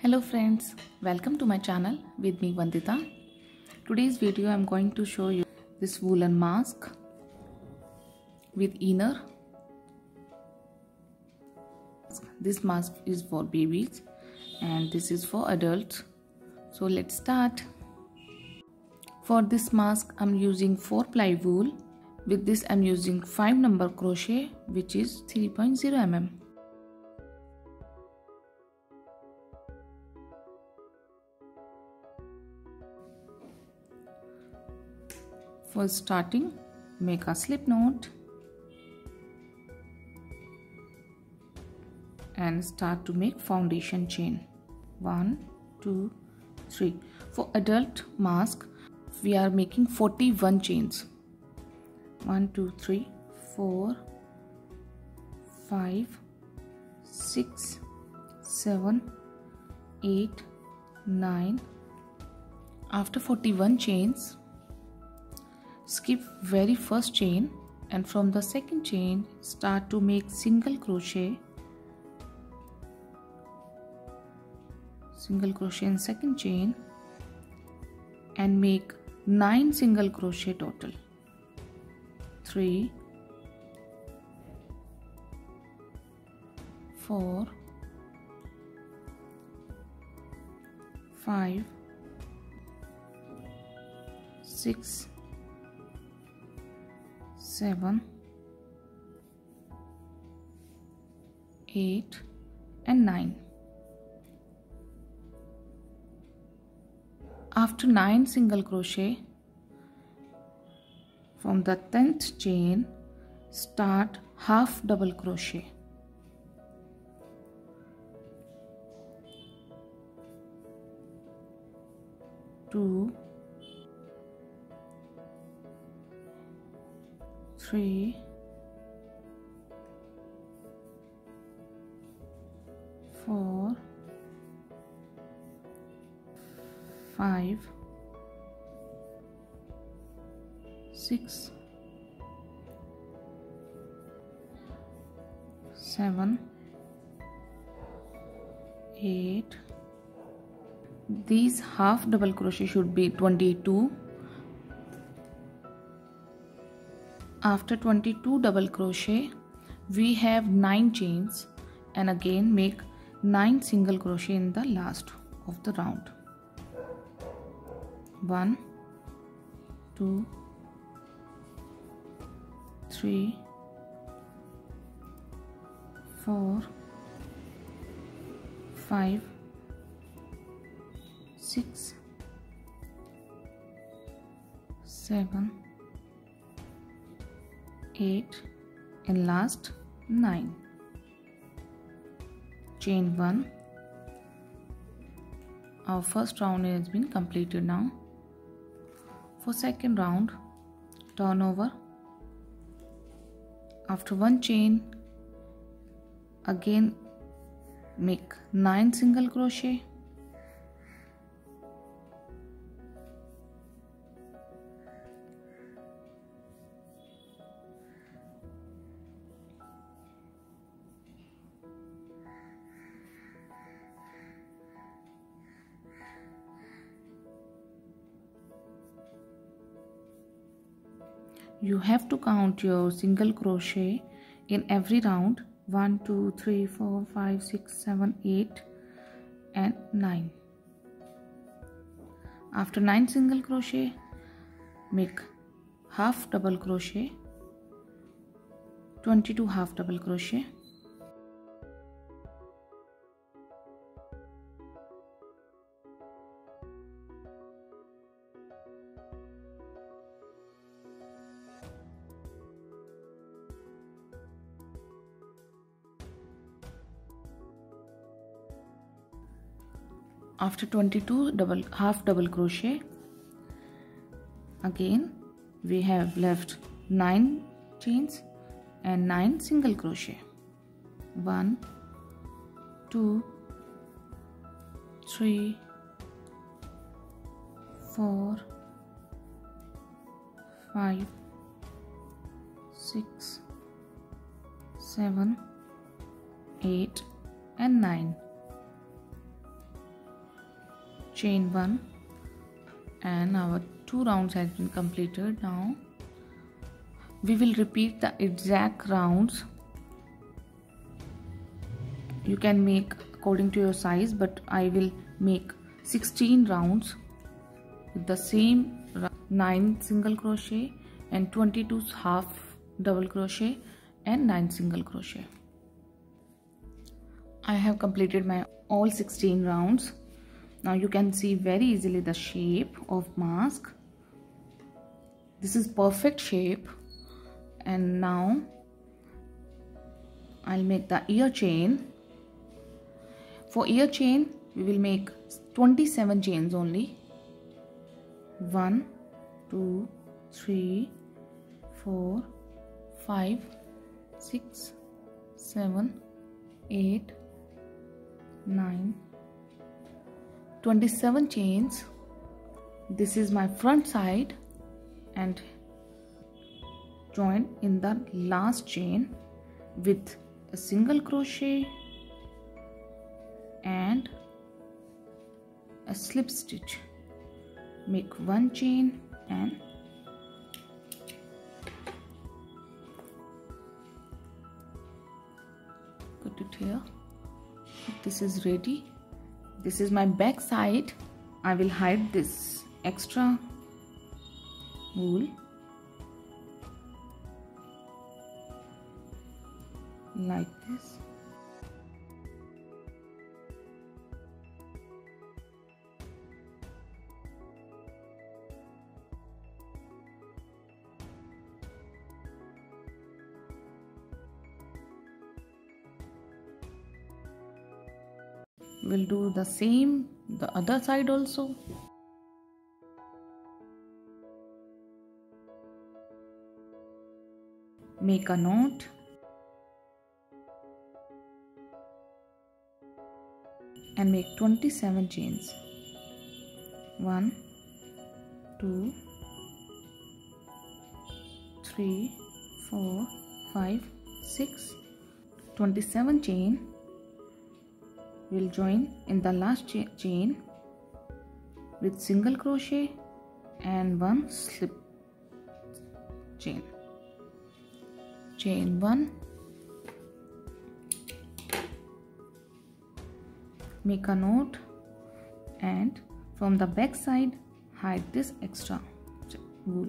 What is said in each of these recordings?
Hello friends, welcome to my channel with me Vandita. Today's video I am going to show you this woolen mask with inner. This mask is for babies and this is for adults. So let's start. For this mask I am using 4-ply wool. With this I am using 5 number crochet which is 3.0 mm. For starting, make a slip knot and start to make foundation chain. 1, 2, 3. For adult mask, we are making 41 chains. 1, 2, 3, 4, 5, 6, 7, 8, 9. After 41 chains, skip very first chain and from the second chain start to make single crochet in second chain and make 9 single crochet total. 3, 4, 5, 6, 7, 8 and 9. After 9 single crochet, from the 10th chain start half double crochet. Two, 3, 4, 5, 6, 7, 8. These half double crochet should be 22. After 22 double crochet, we have 9 chains and again make 9 single crochet in the last of the round. 1, 2, 3, 4, 5, 6, 7, 8 and last 9. Chain 1. Our first round has been completed now. For second round, turn over. After 1 chain, again make 9 single crochet. You have to count your single crochet in every round. 1, 2, 3, 4, 5, 6, 7, 8 and 9. After 9 single crochet, make half double crochet, 22 half double crochet. After 22 half double crochet, again we have left 9 chains and 9 single crochet. 1, 2, 3, 4, 5, 6, 7, 8 and 9. chain 1, and our 2 rounds has been completed. Now we will repeat the exact rounds. You can make according to your size, but I will make 16 rounds with the same 9 single crochet and 22 half double crochet and 9 single crochet. I have completed my all 16 rounds. Now you can see very easily the shape of mask. This is perfect shape. And now I'll make the ear chain. For ear chain we will make 27 chains only. 1 2 3 4 5 6 7 8 9 27 chains. This is my front side, and join in the last chain with a single crochet and a slip stitch. Make 1 chain and put it here. This is ready. This is my back side. I will hide this extra wool like this. We'll do the same the other side also. Make a knot and make 27 chains. 1 2 3 4 5 6 27 chain. We'll join in the last chain with single crochet and 1 slip chain. Chain 1, make a knot, and from the back side hide this extra wool.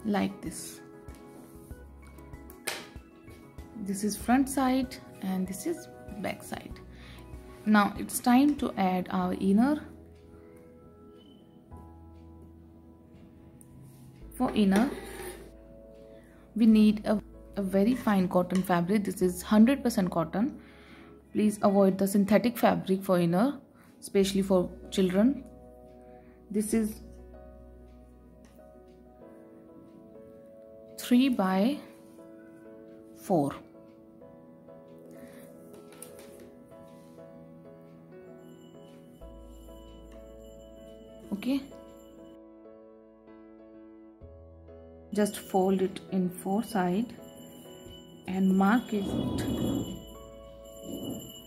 Like this. This is front side and this is back side. Now it's time to add our inner. For inner we need a very fine cotton fabric. This is 100% cotton. Please avoid the synthetic fabric for inner, especially for children. This is 3 by 4. Okay, just fold it in 4 sides and mark it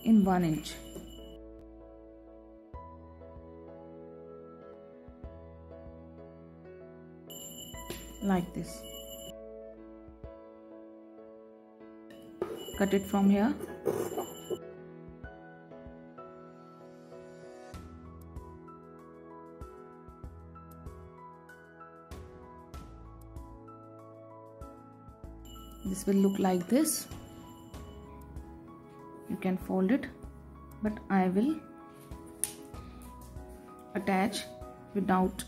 in 1 inch. Like this. Cut it from here. This will look like this. You can fold it, but I will attach without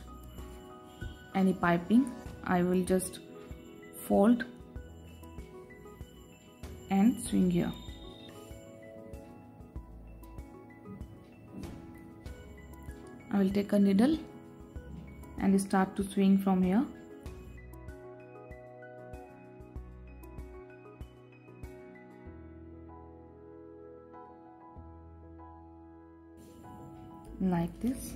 any piping. I will just fold and swing here. I will take a needle and start to swing from here. Like this.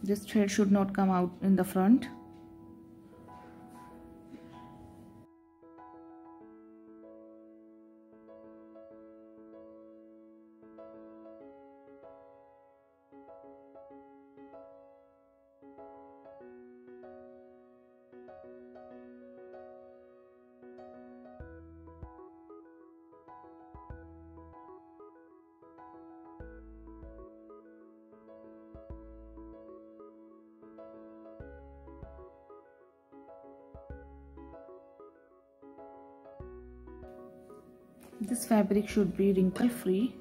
This thread should not come out in the front. This fabric should be wrinkle free.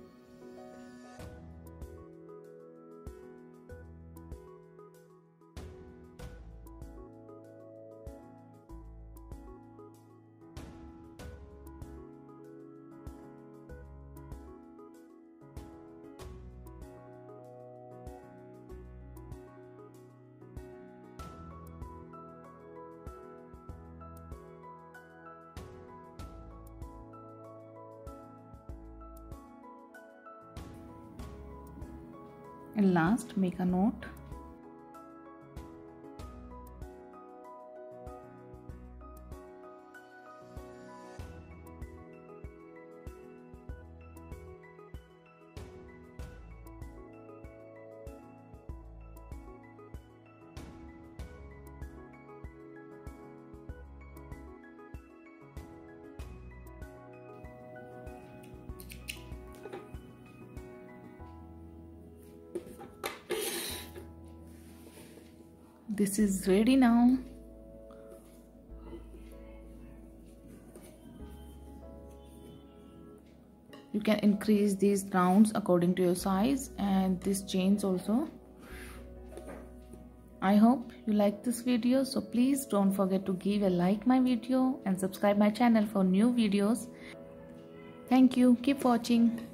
And last, make a knot. This is ready now. You can increase these rounds according to your size and these chains also. I hope you like this video, so please don't forget to give a like my video and subscribe my channel for new videos. Thank you. Keep watching.